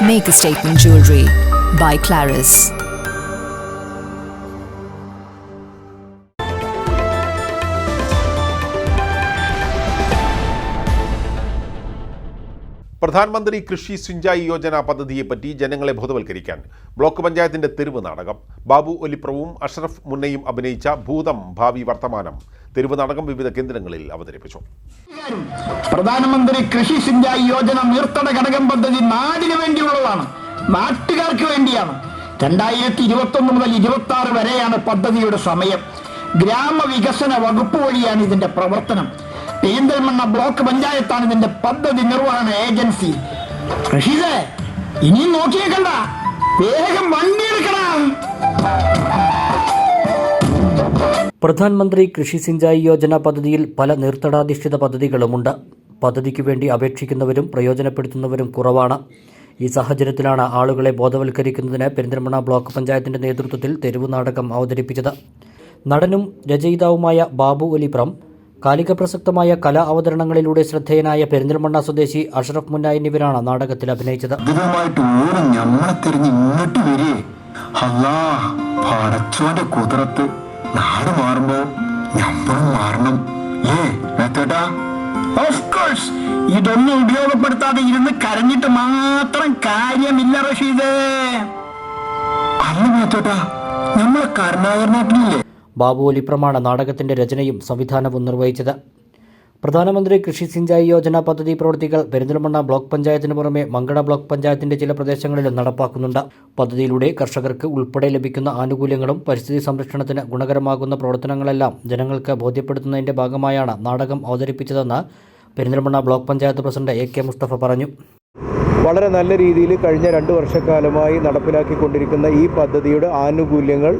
Make a Statement Jewelry by Claris. പ്രധാനമന്ത്രി കൃഷി സിഞ്ചായി യോജന പദ്ധതിയെപ്പറ്റി ജനങ്ങളെ ബോധവൽക്കരിക്കാൻ ബ്ലോക്ക് പഞ്ചായത്തിന്റെ തെരുവ് നാടകം ബാബു ഒലിപ്രവും അഷ്റഫ് മുന്നയും അഭിനയിച്ച ഭൂതം ഭാവി വർത്തമാനം തെരുവ് നാടകം വിവിധ കേന്ദ്രങ്ങളിൽ അവതരിപ്പിച്ചു. പ്രധാനമന്ത്രി കൃഷി സിഞ്ചായി യോജന നീർത്തട ഘടകം പദ്ധതി നാടിന് വേണ്ടിയുള്ളതാണ്, നാട്ടുകാർക്ക് വേണ്ടിയാണ്. 2021 മുതൽ 26 വരെയാണ് പദ്ധതിയുടെ സമയം. ഗ്രാമവികസന വകുപ്പ് വഴിയാണ് ഇതിന്റെ പ്രവർത്തനം. പെരിന്തൽമണ്ണ ബ്ലോക്ക് പഞ്ചായത്താണ് ഇതിന്റെ പദ്ധതി നിർവഹണ ഏജൻസി. റഷീദേ, ഇനിയും നോക്കിയേക്കണ്ട, വേഗം വണ്ടി എടുക്കണം. പ്രധാനമന്ത്രി കൃഷി സിഞ്ചായി യോജന പദ്ധതിയിൽ പല നീർത്തടാധിഷ്ഠിത പദ്ധതികളുമുണ്ട്. പദ്ധതിക്ക് വേണ്ടി അപേക്ഷിക്കുന്നവരും പ്രയോജനപ്പെടുത്തുന്നവരും കുറവാണ്. ഈ സാഹചര്യത്തിലാണ് ആളുകളെ ബോധവൽക്കരിക്കുന്നതിന് പെരിന്തൽമണ്ണ ബ്ലോക്ക് പഞ്ചായത്തിന്റെ നേതൃത്വത്തിൽ തെരുവ് നാടകം അവതരിപ്പിച്ചത്. നടനും രചയിതാവുമായ ബാബു ഒലിപ്രം കാലിക പ്രസക്തമായ കലാ അവതരണങ്ങളിലൂടെ ശ്രദ്ധേയനായ പെരിന്തൽമണ്ണ സ്വദേശി അഷ്റഫ് മുന്ന എന്നിവരാണ് നാടകത്തിൽ അഭിനയിച്ചത്. നാട് മാറുമ്പോ ഞമ്മളും മാറണം. ഇതൊന്നും ഉപയോഗപ്പെടുത്താതെ ഇരുന്ന് കരഞ്ഞിട്ട് മാത്രം കാര്യമില്ല റഷീദേ. അല്ല മേത്തോട്ടാ, നമ്മളെ കരുണാകരനാട്ടിലില്ലേ? ബാബു ഒലിപ്രമാണ് നാടകത്തിന്റെ രചനയും സംവിധാനവും നിർവഹിച്ചത്. പ്രധാനമന്ത്രി കൃഷി സിഞ്ചായി യോജന പദ്ധതി പ്രവൃത്തികൾ പെരിന്തൽമണ്ണ ബ്ലോക്ക് പഞ്ചായത്തിന് പുറമെ മങ്കട ബ്ലോക്ക് പഞ്ചായത്തിന്റെ ചില പ്രദേശങ്ങളിലും നടപ്പാക്കുന്നുണ്ട്. പദ്ധതിയിലൂടെ കർഷകർക്ക് ഉൾപ്പെടെ ലഭിക്കുന്ന ആനുകൂല്യങ്ങളും പരിസ്ഥിതി സംരക്ഷണത്തിന് ഗുണകരമാകുന്ന പ്രവർത്തനങ്ങളെല്ലാം ജനങ്ങൾക്ക് ബോധ്യപ്പെടുത്തുന്നതിന്റെ ഭാഗമായാണ് നാടകം അവതരിപ്പിച്ചതെന്ന് Perinthalmanna block panchayat president AK Mustafa പറഞ്ഞു. വളരെ നല്ല രീതിയിൽ കഴിഞ്ഞ 2 വർഷക്കാലമായി നടപ്പിലാക്കിക്കൊണ്ടിരിക്കുന്ന ഈ പദ്ധതിയുടെ ആനുകൂല്യങ്ങൾ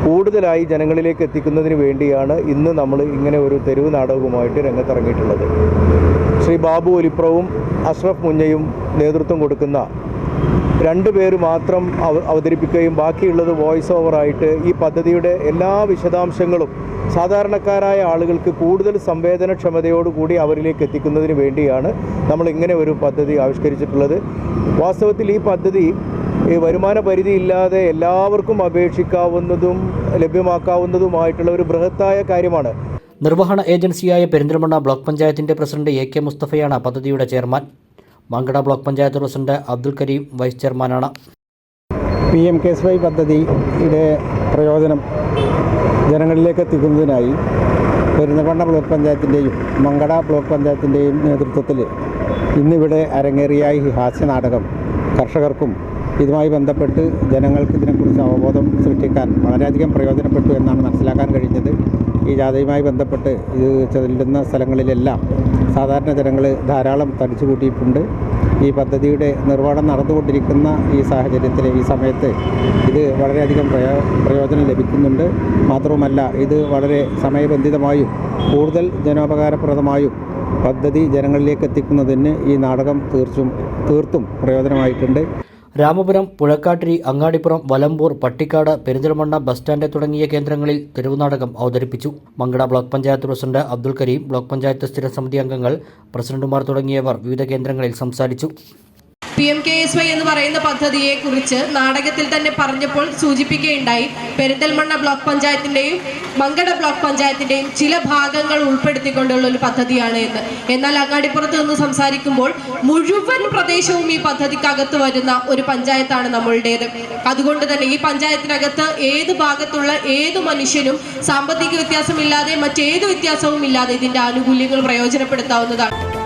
കൂടുതലായി ജനങ്ങളിലേക്ക് എത്തിക്കുന്നതിന് വേണ്ടിയാണ് ഇന്ന് നമ്മൾ ഇങ്ങനെ ഒരു തെരുവ് നാടകവുമായിട്ട് രംഗത്തിറങ്ങിയിട്ടുള്ളത്. ശ്രീ ബാബു ഒലിപ്രവും അഷ്റഫ് മുന്നയും നേതൃത്വം കൊടുക്കുന്ന 2 പേര് മാത്രം അവതരിപ്പിക്കുകയും ബാക്കിയുള്ളത് വോയിസ് ഓവറായിട്ട് ഈ പദ്ധതിയുടെ എല്ലാ വിശദാംശങ്ങളും സാധാരണക്കാരായ ആളുകൾക്ക് കൂടുതൽ സംവേദനക്ഷമതയോടുകൂടി അവരിലേക്ക് എത്തിക്കുന്നതിന് വേണ്ടിയാണ് നമ്മൾ ഇങ്ങനെ ഒരു പദ്ധതി ആവിഷ്കരിച്ചിട്ടുള്ളത്. വാസ്തവത്തിൽ ഈ പദ്ധതി വരുമാന പരിധി ഇല്ലാതെ എല്ലാവർക്കും അപേക്ഷിക്കാവുന്നതും ലഭ്യമാക്കാവുന്നതുമായിട്ടുള്ള ഒരു ബൃഹത്തായ കാര്യമാണ്. നിർവഹണ ഏജൻസിയായ പെരിന്തൽമണ്ണ ബ്ലോക്ക് പഞ്ചായത്തിന്റെ പ്രസിഡന്റ് AK മുസ്തഫയാണ് പദ്ധതിയുടെ chairman. Mankada block panchayat president Abdul Kareem vice ചെയർമാനാണ്. PMKSY പദ്ധതിയുടെ പ്രയോജനം ജനങ്ങളിലേക്ക് എത്തിക്കുന്നതിനായി പെരിന്തൽമണ്ണ ബ്ലോക്ക് പഞ്ചായത്തിൻ്റെയും മങ്കട ബ്ലോക്ക് പഞ്ചായത്തിൻ്റെയും നേതൃത്വത്തിൽ ഇന്നിവിടെ അരങ്ങേറിയ ഈ ഹാസ്യനാടകം കർഷകർക്കും ഇതുമായി ബന്ധപ്പെട്ട് ജനങ്ങൾക്ക് ഇതിനെക്കുറിച്ച് അവബോധം സൃഷ്ടിക്കാൻ വളരെയധികം പ്രയോജനപ്പെട്ടു എന്നാണ് മനസ്സിലാക്കാൻ കഴിഞ്ഞത്. ഈ ജാഥയുമായി ബന്ധപ്പെട്ട് ഇത് ചെല്ലുന്ന സ്ഥലങ്ങളിലെല്ലാം സാധാരണ ജനങ്ങൾ ധാരാളം തടിച്ചു കൂട്ടിയിട്ടുണ്ട്. ഈ പദ്ധതിയുടെ നിർവഹണം നടന്നുകൊണ്ടിരിക്കുന്ന ഈ സാഹചര്യത്തിൽ ഈ സമയത്ത് ഇത് വളരെയധികം പ്രയോജനം ലഭിക്കുന്നുണ്ട്. മാത്രവുമല്ല, ഇത് വളരെ സമയബന്ധിതമായും കൂടുതൽ ജനോപകാരപ്രദമായും പദ്ധതി ജനങ്ങളിലേക്ക് എത്തിക്കുന്നതിന് ഈ നാടകം തീർത്തും പ്രയോജനമായിട്ടുണ്ട്. രാമപുരം, പുഴക്കാട്ടിരി, അങ്ങാടിപ്പുറം, വലമ്പൂർ, പട്ടിക്കാട്, പെരിന്തൽമണ്ണ ബസ് സ്റ്റാൻഡ് തുടങ്ങിയ കേന്ദ്രങ്ങളിൽ തെരുവുനാടകം അവതരിപ്പിച്ചു. Mankada block panchayat president Abdul Kareem, block panchayat സ്ഥിരം സമിതി അംഗങ്ങൾ, പ്രസിഡന്റുമാർ തുടങ്ങിയവർ വിവിധ കേന്ദ്രങ്ങളിൽ സംസാരിച്ചു. PMKSY എന്ന് പറയുന്ന പദ്ധതിയെ കുറിച്ച് നാടകത്തിൽ തന്നെ പറഞ്ഞപ്പോൾ സൂചിപ്പിക്കുകയുണ്ടായി. പെരിന്തൽമണ്ണ ബ്ലോക്ക് പഞ്ചായത്തിന്റെയും മങ്കട ബ്ലോക്ക് പഞ്ചായത്തിന്റെയും ചില ഭാഗങ്ങൾ ഉൾപ്പെടുത്തിക്കൊണ്ടുള്ള ഒരു പദ്ധതിയാണ് എന്ന്. എന്നാൽ അങ്ങാടിപ്പുറത്ത് നിന്ന് സംസാരിക്കുമ്പോൾ മുഴുവൻ പ്രദേശവും ഈ പദ്ധതിക്കകത്ത് വരുന്ന ഒരു പഞ്ചായത്താണ് നമ്മളുടേത്. അതുകൊണ്ട് തന്നെ ഈ പഞ്ചായത്തിനകത്ത് ഏത് ഭാഗത്തുള്ള ഏതു മനുഷ്യനും സാമ്പത്തിക വ്യത്യാസമില്ലാതെ മറ്റേത് വ്യത്യാസവും ഇല്ലാതെ ഇതിന്റെ ആനുകൂല്യങ്ങൾ പ്രയോജനപ്പെടുത്താവുന്നതാണ്.